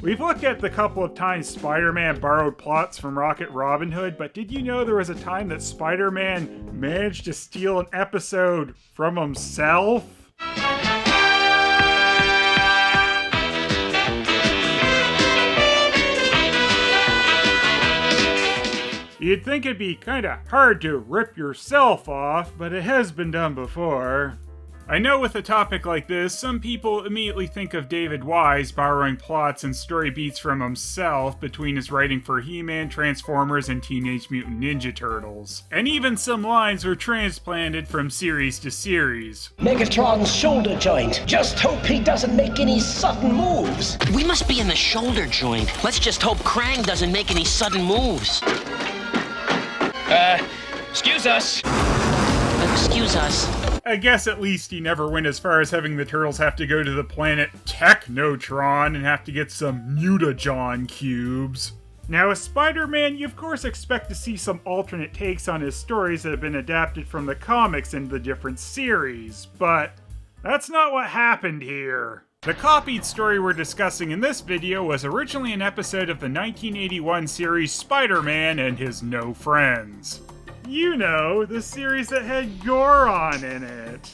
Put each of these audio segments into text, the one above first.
We've looked at the couple of times Spider-Man borrowed plots from Rocket Robin Hood, but did you know there was a time that Spider-Man managed to steal an episode from himself? You'd think it'd be kinda hard to rip yourself off, but it has been done before. I know with a topic like this, some people immediately think of David Wise borrowing plots and story beats from himself between his writing for He-Man, Transformers, and Teenage Mutant Ninja Turtles. And even some lines were transplanted from series to series. Megatron's shoulder joint. Just hope he doesn't make any sudden moves. We must be in the shoulder joint. Let's just hope Krang doesn't make any sudden moves. Excuse us. Excuse us. I guess at least he never went as far as having the Turtles have to go to the planet Technotron and have to get some Mutajon cubes. Now, with Spider-Man, you of course expect to see some alternate takes on his stories that have been adapted from the comics into the different series, but that's not what happened here. The copied story we're discussing in this video was originally an episode of the 1981 series Spider-Man and His No Friends. You know, the series that had Goron in it.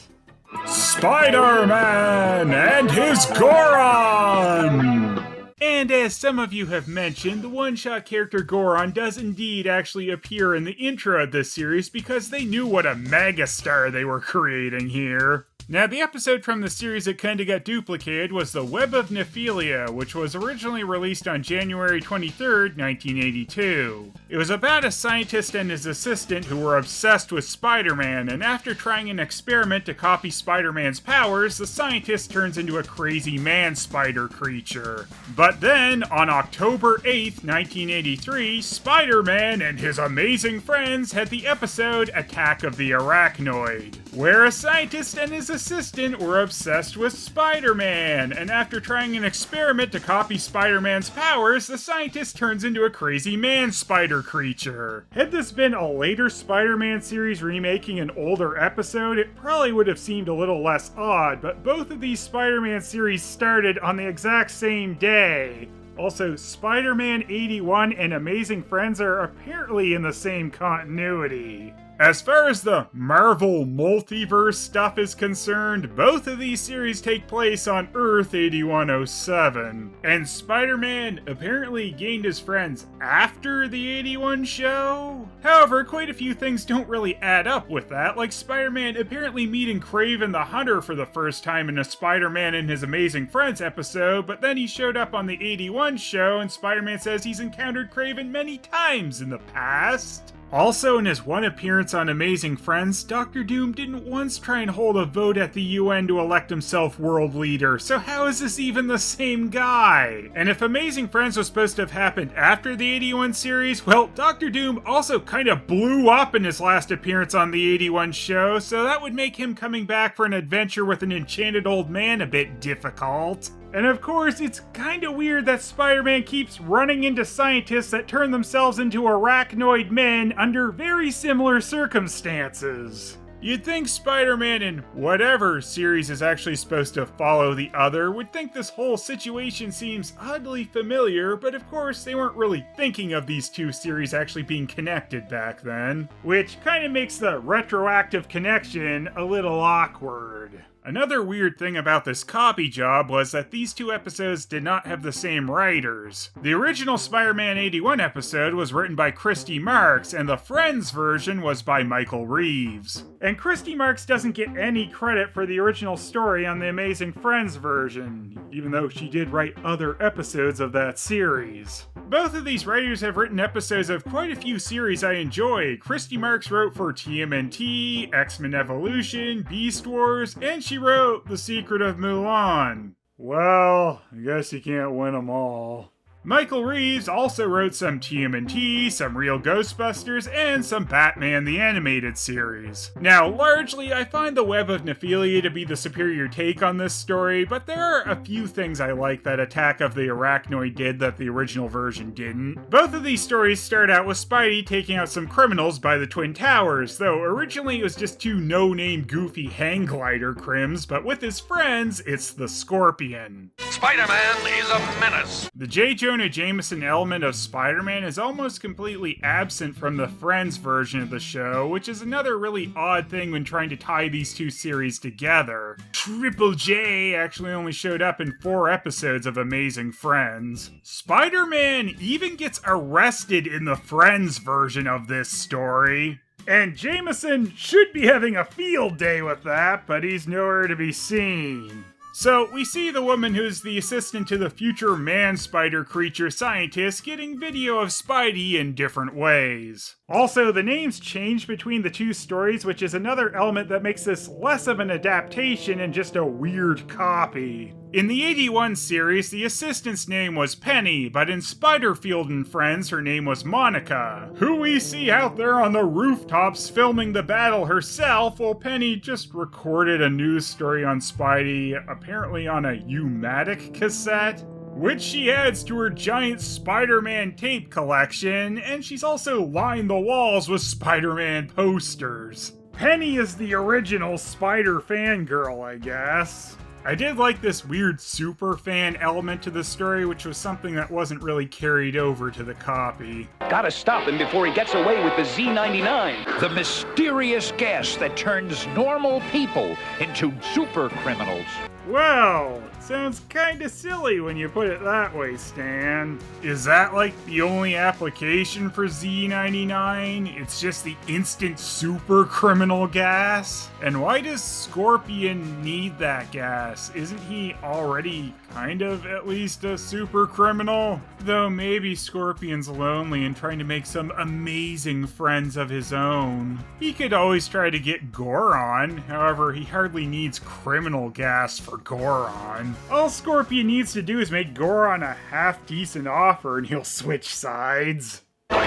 Spider-Man and his Goron! And as some of you have mentioned, the one-shot character Goron does indeed actually appear in the intro of this series because they knew what a megastar they were creating here. Now, the episode from the series that kinda got duplicated was the Web of Nephillia, which was originally released on January 23rd, 1982. It was about a scientist and his assistant who were obsessed with Spider-Man, and after trying an experiment to copy Spider-Man's powers, the scientist turns into a crazy man-spider creature. But then, on October 8th, 1983, Spider-Man and his amazing friends had the episode Attack of the Arachnoid, where a scientist and his assistant were obsessed with Spider-Man, and after trying an experiment to copy Spider-Man's powers, the scientist turns into a crazy man-spider creature. Had this been a later Spider-Man series remaking an older episode, it probably would have seemed a little less odd, but both of these Spider-Man series started on the exact same day. Also, Spider-Man 81 and Amazing Friends are apparently in the same continuity. As far as the Marvel multiverse stuff is concerned, both of these series take place on Earth 8107, and Spider-Man apparently gained his friends after the 81 show? However, quite a few things don't really add up with that, like Spider-Man apparently meeting Kraven the Hunter for the first time in a Spider-Man and His Amazing Friends episode, but then he showed up on the 81 show and Spider-Man says he's encountered Kraven many times in the past. Also, in his one appearance on Amazing Friends, Dr. Doom didn't once try and hold a vote at the UN to elect himself world leader, so how is this even the same guy? And if Amazing Friends was supposed to have happened after the 81 series, well, Dr. Doom also kinda blew up in his last appearance on the 81 show, so that would make him coming back for an adventure with an enchanted old man a bit difficult. And of course, it's kinda weird that Spider-Man keeps running into scientists that turn themselves into arachnoid men under very similar circumstances. You'd think Spider-Man in whatever series is actually supposed to follow the other would think this whole situation seems oddly familiar, but of course they weren't really thinking of these two series actually being connected back then, which kinda makes the retroactive connection a little awkward. Another weird thing about this copy job was that these two episodes did not have the same writers. The original Spider-Man 81 episode was written by Christy Marks, and the Friends version was by Michael Reeves. And Christy Marks doesn't get any credit for the original story on the Amazing Friends version, even though she did write other episodes of that series. Both of these writers have written episodes of quite a few series I enjoy. Christy Marks wrote for TMNT, X-Men Evolution, Beast Wars, and she wrote The Secret of Mulan. Well, I guess you can't win them all. Michael Reeves also wrote some TMNT, some Real Ghostbusters, and some Batman the Animated Series. Now, largely, I find the Web of Nephillia to be the superior take on this story, but there are a few things I like that Attack of the Arachnoid did that the original version didn't. Both of these stories start out with Spidey taking out some criminals by the Twin Towers, though originally it was just two no-name goofy hang glider crims, but with his friends, it's the Scorpion. Spider-Man is a menace. The J. Jonah Jameson element of Spider-Man is almost completely absent from the Friends version of the show, which is another really odd thing when trying to tie these two series together. Triple J actually only showed up in 4 episodes of Amazing Friends. Spider-Man even gets arrested in the Friends version of this story. And Jameson should be having a field day with that, but he's nowhere to be seen. So, we see the woman who's the assistant to the future man-spider creature scientist getting video of Spidey in different ways. Also, the names change between the two stories, which is another element that makes this less of an adaptation and just a weird copy. In the 81 series, the assistant's name was Penny, but in Spiderfield and Friends, her name was Monica, who we see out there on the rooftops filming the battle herself, while Penny just recorded a news story on Spidey, apparently on a U-matic cassette, which she adds to her giant Spider-Man tape collection, and she's also lined the walls with Spider-Man posters. Penny is the original Spider fangirl, I guess. I did like this weird super fan element to the story, which was something that wasn't really carried over to the copy. Gotta stop him before he gets away with the Z99. The mysterious gas that turns normal people into super criminals. Well, it sounds kinda silly when you put it that way, Stan. Is that like the only application for Z99? It's just the instant super criminal gas? And why does Scorpion need that gas? Isn't he already kind of at least a super criminal? Though maybe Scorpion's lonely and trying to make some amazing friends of his own. He could always try to get Goron, however he hardly needs criminal gas for Goron. All Scorpion needs to do is make Goron a half-decent offer and he'll switch sides. You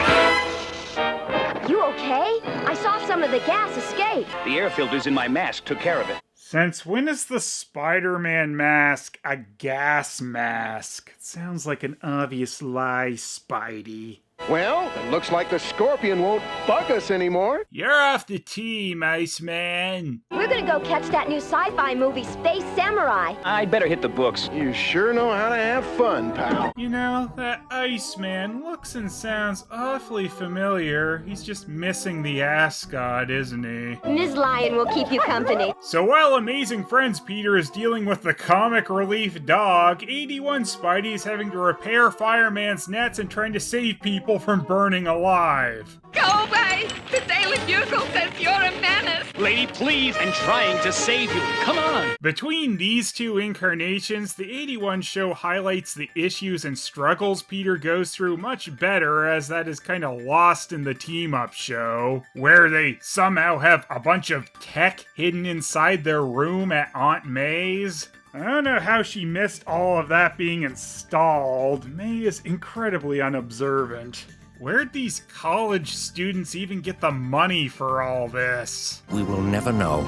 okay? I saw some of the gas escape. The air filters in my mask took care of it. Since when is the Spider-Man mask a gas mask? It sounds like an obvious lie, Spidey. Well, it looks like the Scorpion won't bug us anymore. You're off the team, Iceman. We're gonna go catch that new sci-fi movie, Space Samurai. I'd better hit the books. You sure know how to have fun, pal. You know, that Iceman looks and sounds awfully familiar. He's just missing the ascot, isn't he? Ms. Lion will keep you company. So while Amazing Friends Peter is dealing with the comic relief dog, 81 Spidey is having to repair Fireman's nets and trying to save people from burning alive. Go away! The Daily Bugle says you're a menace! Lady, please, I'm trying to save you. Come on. Between these two incarnations, the 81 show highlights the issues and struggles Peter goes through much better, as that is kind of lost in the team-up show, where they somehow have a bunch of tech hidden inside their room at Aunt May's. I don't know how she missed all of that being installed. May is incredibly unobservant. Where'd these college students even get the money for all this? We will never know.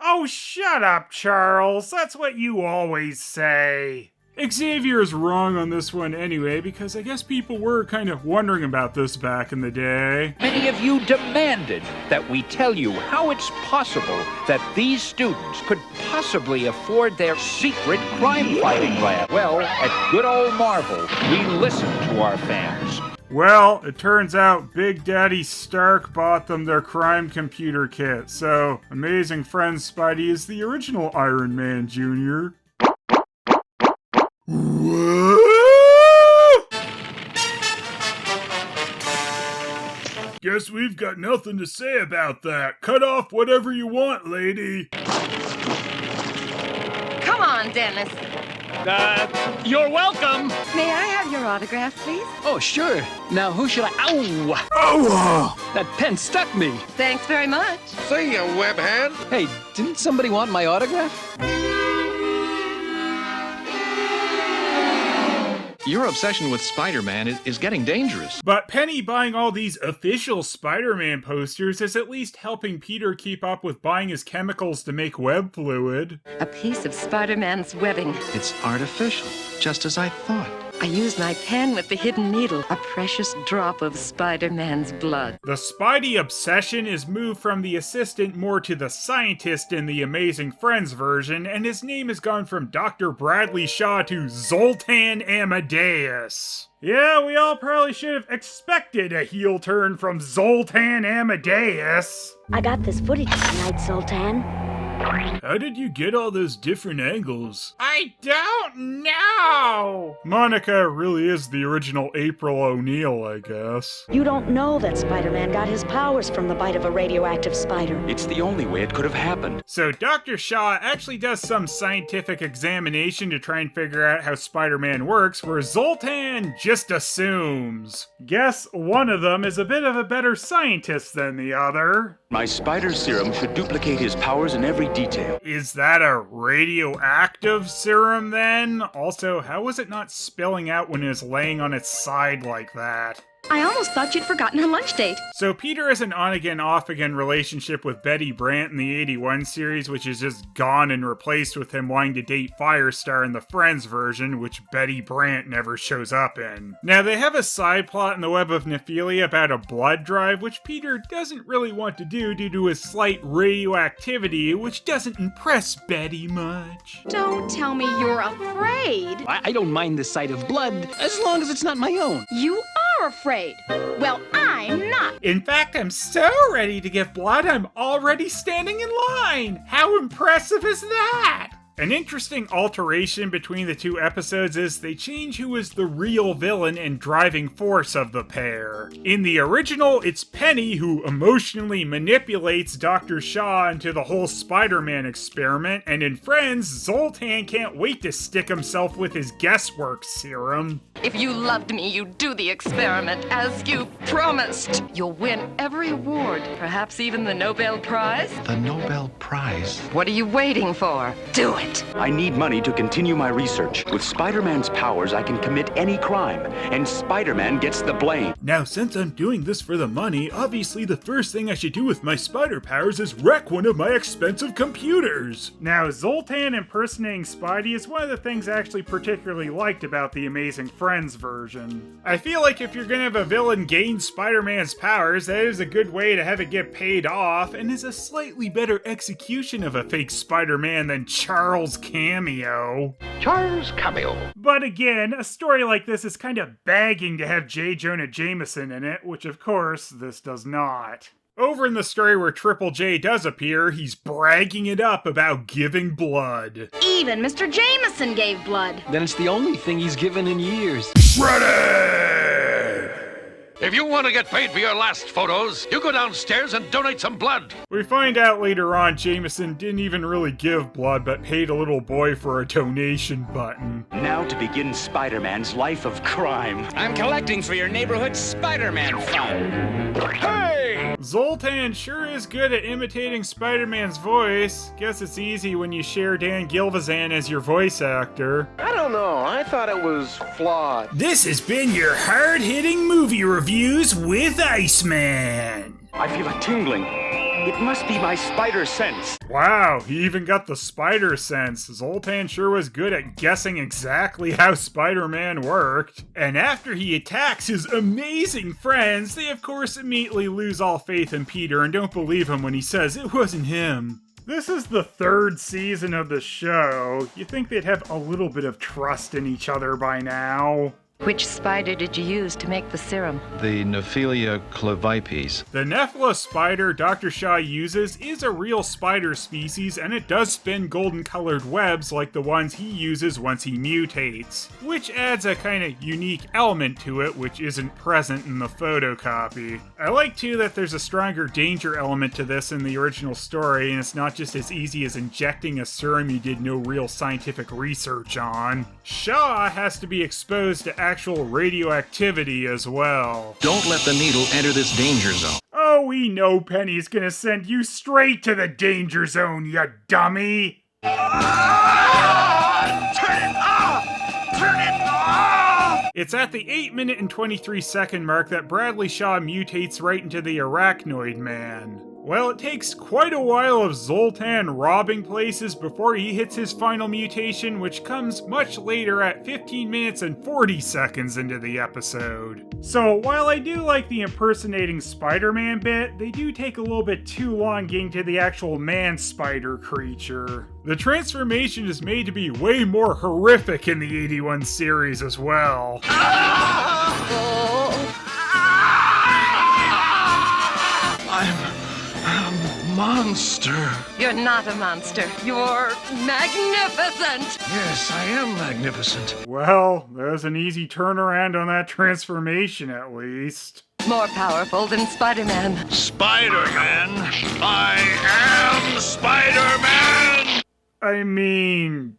Oh, shut up, Charles. That's what you always say. Xavier is wrong on this one anyway, because I guess people were kind of wondering about this back in the day. Many of you demanded that we tell you how it's possible that these students could possibly afford their secret crime-fighting lab. Well, at good old Marvel, we listen to our fans. Well, it turns out Big Daddy Stark bought them their crime computer kit, so Amazing Friends Spidey is the original Iron Man Jr. Guess we've got nothing to say about that. Cut off whatever you want, lady. Come on, Dennis. You're welcome. May I have your autograph, please? Oh, sure. Now, who should I... Ow! Oh! That pen stuck me. Thanks very much. See ya, webhead. Hey, didn't somebody want my autograph? Your obsession with Spider-Man is getting dangerous. But Penny buying all these official Spider-Man posters is at least helping Peter keep up with buying his chemicals to make web fluid. A piece of Spider-Man's webbing. It's artificial, just as I thought. I used my pen with the hidden needle, a precious drop of Spider-Man's blood. The Spidey obsession is moved from the assistant more to the scientist in the Amazing Friends version, and his name has gone from Dr. Bradley Shaw to Zoltan Amadeus. Yeah, we all probably should have expected a heel turn from Zoltan Amadeus. I got this footage tonight, Sultan. How did you get all those different angles? I don't know! Monica really is the original April O'Neil, I guess. You don't know that Spider-Man got his powers from the bite of a radioactive spider. It's the only way it could have happened. So Dr. Shaw actually does some scientific examination to try and figure out how Spider-Man works, where Zoltan just assumes. Guess one of them is a bit of a better scientist than the other. My spider serum should duplicate his powers in every detail. Is that a radioactive serum then? Also, how was it not spilling out when it was laying on its side like that? I almost thought you'd forgotten her lunch date. So Peter has an on-again, off-again relationship with Betty Brant in the 81 series, which is just gone and replaced with him wanting to date Firestar in the Friends version, which Betty Brant never shows up in. Now, they have a side plot in the Web of Nephillia about a blood drive, which Peter doesn't really want to do due to his slight radioactivity, which doesn't impress Betty much. Don't tell me you're afraid. I don't mind the sight of blood, as long as it's not my own. You are afraid. Well, I'm not. In fact, I'm so ready to give blood, I'm already standing in line. How impressive is that? An interesting alteration between the two episodes is they change who is the real villain and driving force of the pair. In the original, it's Penny who emotionally manipulates Dr. Shaw into the whole Spider-Man experiment, and in Friends, Zoltan can't wait to stick himself with his guesswork serum. If you loved me, you'd do the experiment as you promised. You'll win every award, perhaps even the Nobel Prize. The Nobel Prize? What are you waiting for? Do it. I need money to continue my research. With Spider-Man's powers, I can commit any crime, and Spider-Man gets the blame. Now, since I'm doing this for the money, obviously the first thing I should do with my spider powers is wreck one of my expensive computers. Now, Zoltan impersonating Spidey is one of the things I actually particularly liked about the Amazing Friends version. I feel like if you're gonna have a villain gain Spider-Man's powers, that is a good way to have it get paid off, and is a slightly better execution of a fake Spider-Man than Charles Cameo. Charles Cameo. But again, a story like this is kind of begging to have J. Jonah Jameson in it, which of course this does not. Over in the story where Triple J does appear, he's bragging it up about giving blood. Even Mr. Jameson gave blood. Then it's the only thing he's given in years. Ready! If you want to get paid for your last photos, you go downstairs and donate some blood. We find out later on Jameson didn't even really give blood, but paid a little boy for a donation button. Now to begin Spider-Man's life of crime. I'm collecting for your neighborhood Spider-Man fund. Hey! Zoltan sure is good at imitating Spider-Man's voice. Guess it's easy when you share Dan Gilvezan as your voice actor. I don't know. I thought it was flawed. This has been your hard-hitting movie reviews with Iceman. I feel a tingling. It must be my spider sense. Wow, he even got the spider sense. Zoltan sure was good at guessing exactly how Spider-Man worked. And after he attacks his amazing friends, they of course immediately lose all faith in Peter and don't believe him when he says it wasn't him. This is the third season of the show. You'd think they'd have a little bit of trust in each other by now. Which spider did you use to make the serum? The Nephillia clavipes. The Nephila spider Dr. Shaw uses is a real spider species, and it does spin golden-colored webs like the ones he uses once he mutates, which adds a kind of unique element to it which isn't present in the photocopy. I like too that there's a stronger danger element to this in the original story, and it's not just as easy as injecting a serum you did no real scientific research on. Shaw has to be exposed to actual radioactivity as well. Don't let the needle enter this danger zone. Oh, we know Penny's gonna send you straight to the danger zone, you dummy! Turn it off! Turn it off! It's at the 8-minute and 23-second mark that Bradley Shaw mutates right into the Arachnoid Man. Well, it takes quite a while of Zoltan robbing places before he hits his final mutation, which comes much later at 15 minutes and 40 seconds into the episode. So, while I do like the impersonating Spider-Man bit, they do take a little bit too long getting to the actual man-spider creature. The transformation is made to be way more horrific in the 81 series as well. Monster. You're not a monster. You're magnificent. Yes, I am magnificent. Well, there's an easy turnaround on that transformation at least. More powerful than Spider-Man. Spider-Man? I am Spider-Man! I mean,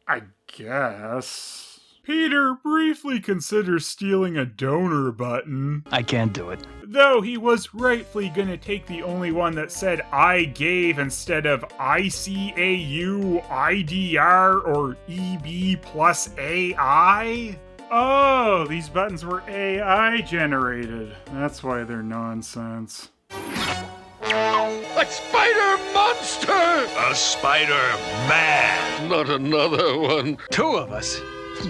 I guess. Peter briefly considers stealing a donor button. I can't do it. Though he was rightfully gonna take the only one that said I gave instead of ICAU, IDR, or EB plus AI. Oh, these buttons were AI generated. That's why they're nonsense. A spider monster! A Spider-Man! Not another one. Two of us?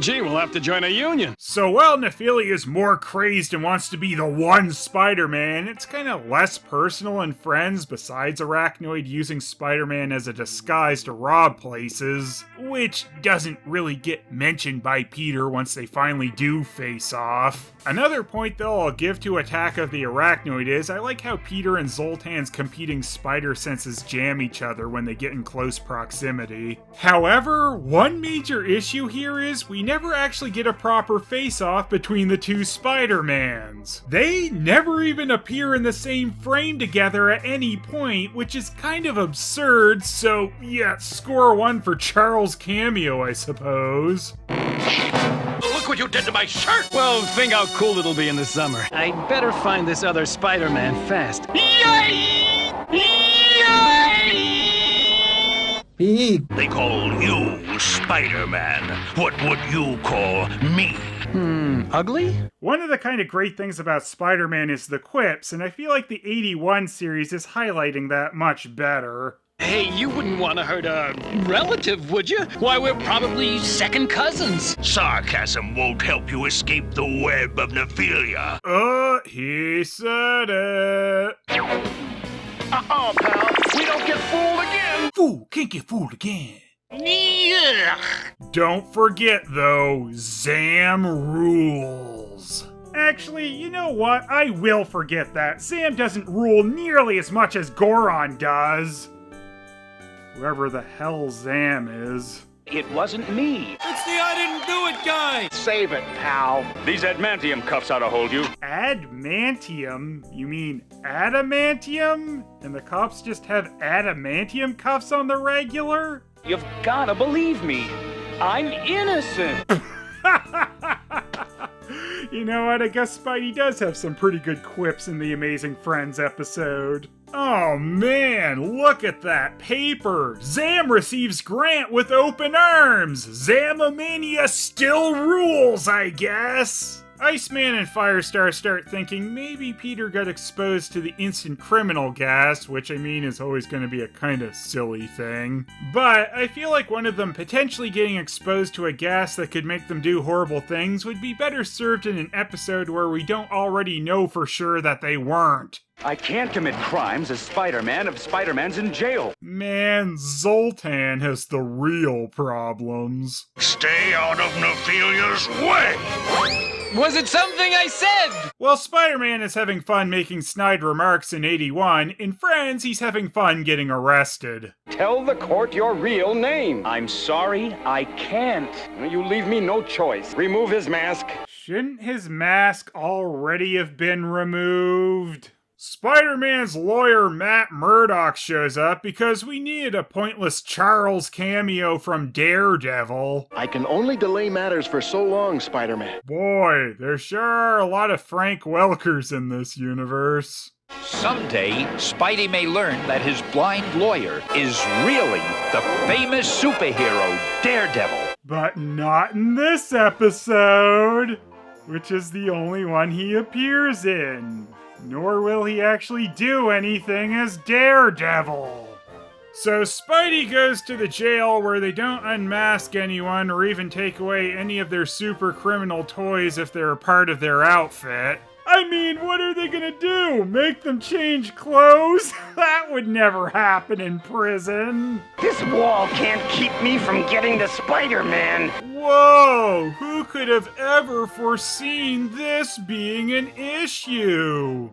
Gee, we'll have to join a union. So while Nephillia is more crazed and wants to be the one Spider-Man, it's kind of less personal and friends besides Arachnoid using Spider-Man as a disguise to rob places, which doesn't really get mentioned by Peter once they finally do face off. Another point though I'll give to Attack of the Arachnoid is I like how Peter and Zoltan's competing spider senses jam each other when they get in close proximity. However, one major issue here is we never actually get a proper face-off between the two Spider-Mans. They never even appear in the same frame together at any point, which is kind of absurd, so yeah, score 1 for Charles' cameo, I suppose. Look what you did to my shirt! Well, think how cool it'll be in the summer. I'd better find this other Spider-Man fast. Yay! They call you Spider-Man. What would you call me? Ugly? One of the kind of great things about Spider-Man is the quips, and I feel like the 81 series is highlighting that much better. Hey, you wouldn't want to hurt a relative, would you? Why, we're probably second cousins. Sarcasm won't help you escape the Web of Nephillia. He said it. Uh-oh, pal. We don't get fooled again. Fool can't get fooled again. Yeah. Don't forget, though, Zam rules. Actually, you know what? I will forget that. Zam doesn't rule nearly as much as Goron does. Whoever the hell Zam is. It wasn't me. It's the I didn't do it guy. Save it, pal. These adamantium cuffs ought to hold you. Adamantium? You mean adamantium? And the cops just have adamantium cuffs on the regular? You've gotta believe me. I'm innocent. You know what? I guess Spidey does have some pretty good quips in the Amazing Friends episode. Oh man, look at that paper! Zam receives Grant with open arms! Zamomania still rules, I guess! Iceman and Firestar start thinking maybe Peter got exposed to the instant criminal gas, which I mean is always going to be a kind of silly thing. But I feel like one of them potentially getting exposed to a gas that could make them do horrible things would be better served in an episode where we don't already know for sure that they weren't. I can't commit crimes as Spider-Man if Spider-Man's in jail. Man, Zoltan has the real problems. Stay out of Nephilia's way! Was it something I said? While Spider-Man is having fun making snide remarks in 81, in Friends he's having fun getting arrested. Tell the court your real name. I'm sorry, I can't. You leave me no choice. Remove his mask. Shouldn't his mask already have been removed? Spider-Man's lawyer Matt Murdock shows up because we needed a pointless Charles cameo from Daredevil. I can only delay matters for so long, Spider-Man. Boy, there sure are a lot of Frank Welkers in this universe. Someday, Spidey may learn that his blind lawyer is really the famous superhero, Daredevil. But not in this episode, which is the only one he appears in. Nor will he actually do anything as Daredevil. So Spidey goes to the jail where they don't unmask anyone or even take away any of their super criminal toys if they're a part of their outfit. I mean, what are they gonna do? Make them change clothes? That would never happen in prison. This wall can't keep me from getting to Spider-Man. Whoa! Who could have ever foreseen this being an issue?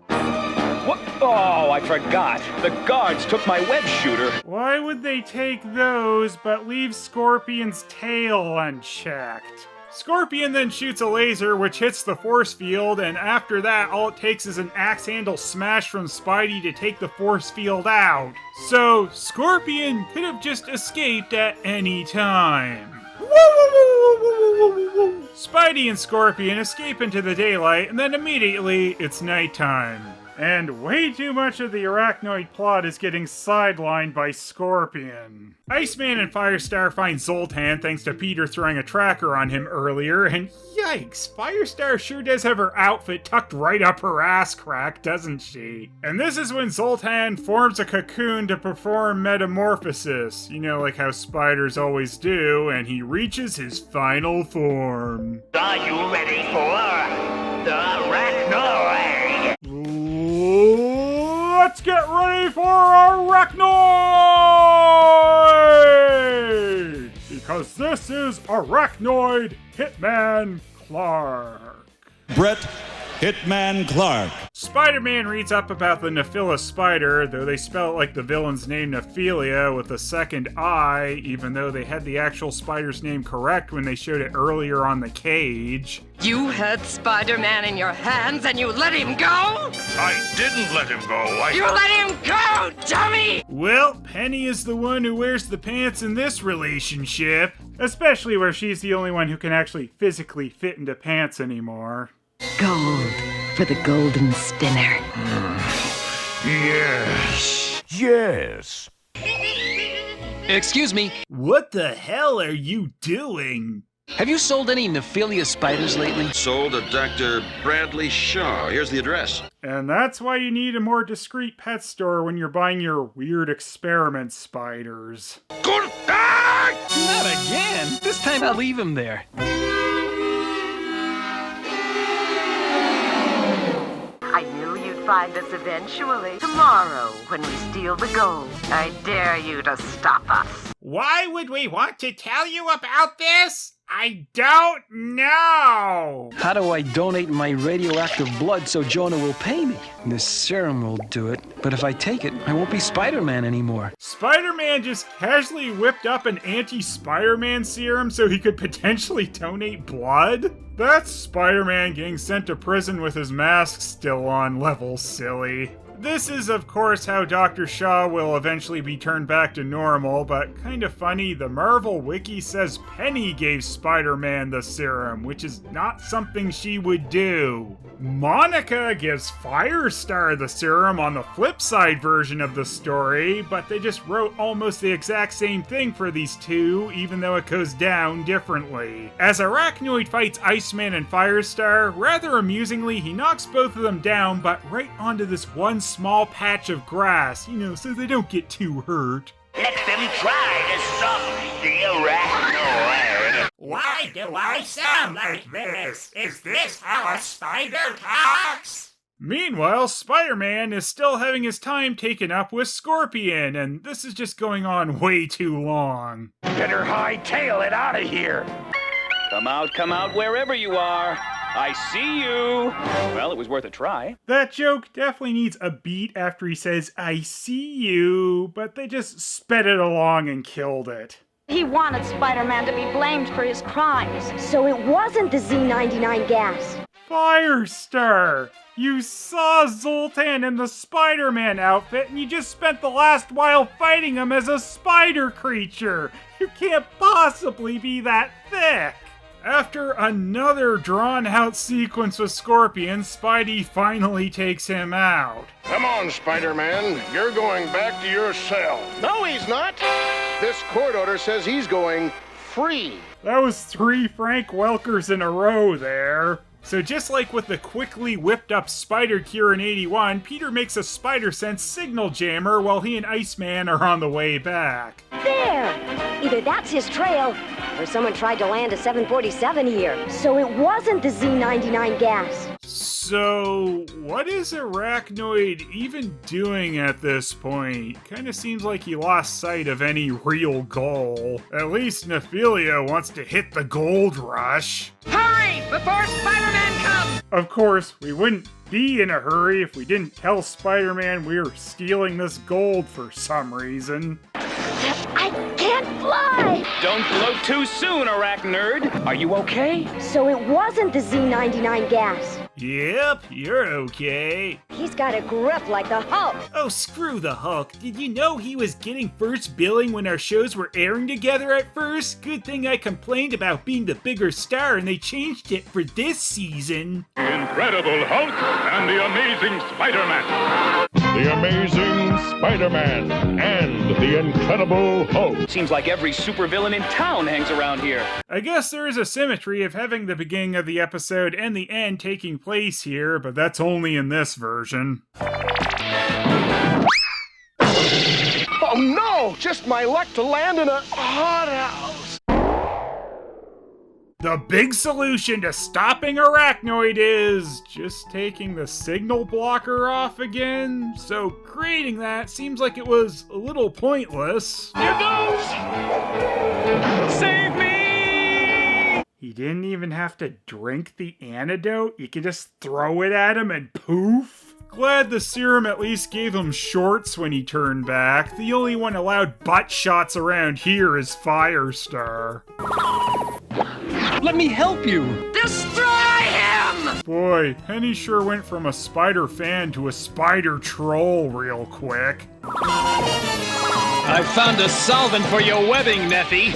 What? Oh, I forgot. The guards took my web shooter. Why would they take those but leave Scorpion's tail unchecked? Scorpion then shoots a laser which hits the force field, and after that all it takes is an axe handle smash from Spidey to take the force field out. So Scorpion could have just escaped at any time. Spidey and Scorpion escape into the daylight, and then immediately it's nighttime. And way too much of the Arachnoid plot is getting sidelined by Scorpion. Iceman and Firestar find Zoltan thanks to Peter throwing a tracker on him earlier, and yikes, Firestar sure does have her outfit tucked right up her ass crack, doesn't she? And this is when Zoltan forms a cocoon to perform metamorphosis, you know, like how spiders always do, and he reaches his final form. Are you ready for the Arachnoid? Let's get ready for Arachnoid! Because this is Arachnoid Hitman Clark. Brett Hitman Clark. Spider-Man reads up about the Nephillia spider, though they spell it like the villain's name Nephillia with a second I, even though they had the actual spider's name correct when they showed it earlier on the cage. You had Spider-Man in your hands and you let him go? I didn't let him go. You let him go, dummy! Well, Penny is the one who wears the pants in this relationship, especially where she's the only one who can actually physically fit into pants anymore. Gold for the golden spinner. Yes. Yes. Excuse me. What the hell are you doing? Have you sold any Nephillia spiders lately? Sold to Dr. Bradley Shaw. Here's the address. And that's why you need a more discreet pet store when you're buying your weird experiment spiders. Good night! Not again. This time I'll leave him there. I knew you'd find us eventually. Tomorrow, when we steal the gold. I dare you to stop us. Why would we want to tell you about this? I don't know! How do I donate my radioactive blood so Jonah will pay me? This serum will do it, but if I take it, I won't be Spider-Man anymore. Spider-Man just casually whipped up an anti-Spider-Man serum so he could potentially donate blood? That's Spider-Man getting sent to prison with his mask still on level silly. This is, of course, how Dr. Shaw will eventually be turned back to normal, but kind of funny, the Marvel Wiki says Penny gave Spider-Man the serum, which is not something she would do. Monica gives Firestar the serum on the flip side version of the story, but they just wrote almost the exact same thing for these two, even though it goes down differently. As Arachnoid fights Iceman and Firestar, rather amusingly, he knocks both of them down, but right onto this one small patch of grass, you know, so they don't get too hurt. Let them try to stop the Arachnoid. Why do I sound like this? Is this how a spider talks? Meanwhile, Spider-Man is still having his time taken up with Scorpion, and this is just going on way too long. Better hightail it out of here. Come out, wherever you are. I see you. Well, it was worth a try. That joke definitely needs a beat after he says, I see you, but they just sped it along and killed it. He wanted Spider-Man to be blamed for his crimes. So it wasn't the Z99 gas. Firestar! You saw Zoltan in the Spider-Man outfit and you just spent the last while fighting him as a spider creature! You can't possibly be that thick! After another drawn-out sequence with Scorpion, Spidey finally takes him out. Come on, Spider-Man. You're going back to your cell. No, he's not. This court order says he's going free. That was 3 Frank Welkers in a row there. So just like with the quickly whipped up spider cure in 81, Peter makes a spider sense signal jammer while he and Iceman are on the way back. There! Either that's his trail, or someone tried to land a 747 here. So it wasn't the Z99 gas. So, what is Arachnoid even doing at this point? Kinda seems like he lost sight of any real goal. At least Nephillia wants to hit the gold rush. Hurry, before Spider-Man comes! Of course, we wouldn't be in a hurry if we didn't tell Spider-Man we were stealing this gold for some reason. I can't fly! Don't gloat too soon, Arachnerd. Are you okay? So it wasn't the Z99 gas. Yep, you're okay. He's got a grip like the Hulk. Oh, screw the Hulk. Did you know he was getting first billing when our shows were airing together at first? Good thing I complained about being the bigger star and they changed it for this season. The Incredible Hulk and the Amazing Spider-Man. The Amazing Spider-Man and the Incredible Hulk. Seems like every supervillain in town hangs around here. I guess there is a symmetry of having the beginning of the episode and the end taking place here, but that's only in this version. Oh no! Just my luck to land in a hothouse. The big solution to stopping Arachnoid is just taking the signal blocker off again. So creating that seems like it was a little pointless. Here goes! Save me! He didn't even have to drink the antidote. You could just throw it at him and poof. Glad the serum at least gave him shorts when he turned back. The only one allowed butt shots around here is Firestar. Let me help you! Destroy him! Boy, Penny sure went from a spider fan to a spider troll real quick. I found a solvent for your webbing, Neffy.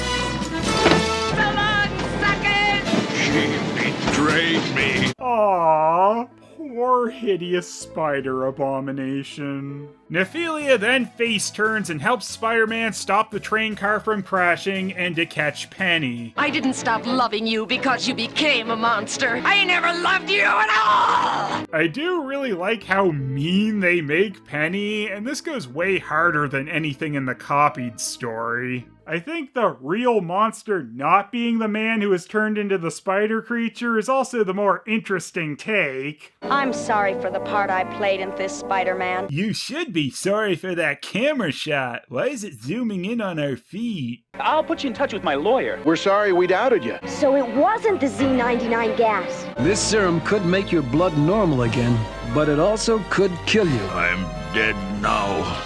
So long, suckers! She betrayed me. Aww. Poor hideous spider abomination. Nephillia then face turns and helps Spider-Man stop the train car from crashing and to catch Penny. I didn't stop loving you because you became a monster. I never loved you at all! I do really like how mean they make Penny, and this goes way harder than anything in the copied story. I think the real monster not being the man who is turned into the spider creature is also the more interesting take. I'm sorry for the part I played in this, Spider-Man. You should be sorry for that camera shot. Why is it zooming in on our feet? I'll put you in touch with my lawyer. We're sorry we doubted you. So it wasn't the Z99 gas. This serum could make your blood normal again, but it also could kill you. I'm dead now.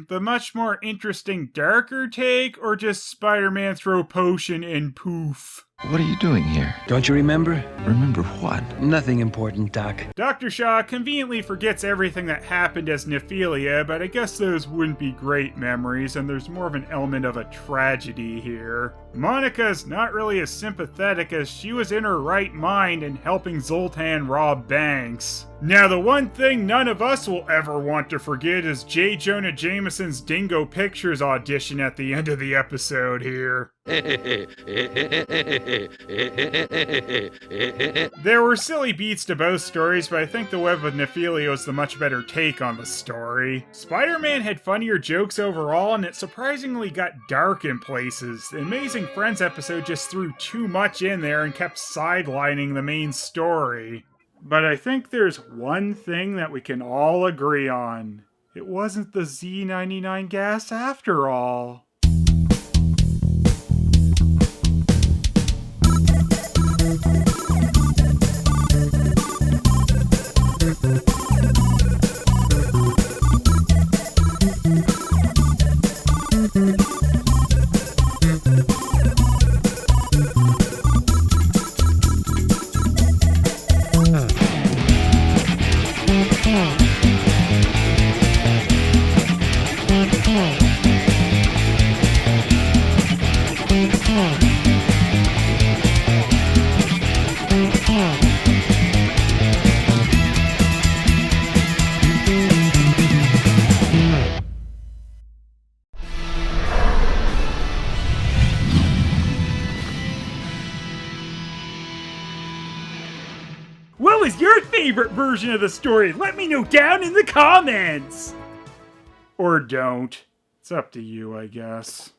The much more interesting darker take, or just Spider-Man throw potion and poof? What are you doing here? Don't you remember? Remember what? Nothing important, Doc. Dr. Shaw conveniently forgets everything that happened as Nephillia, but I guess those wouldn't be great memories, and there's more of an element of a tragedy here. Monica's not really as sympathetic as she was in her right mind and helping Zoltan rob banks. Now, the one thing none of us will ever want to forget is J. Jonah Jameson's Dingo Pictures audition at the end of the episode here. There were silly beats to both stories, but I think the Web of Nephillia is the much better take on the story. Spider-Man had funnier jokes overall, and it surprisingly got dark in places. The Amazing Friends episode just threw too much in there and kept sidelining the main story. But I think there's one thing that we can all agree on. It wasn't the Z99 gas after all. your favorite version of the story? Let me know down in the comments! Or don't. It's up to you, I guess.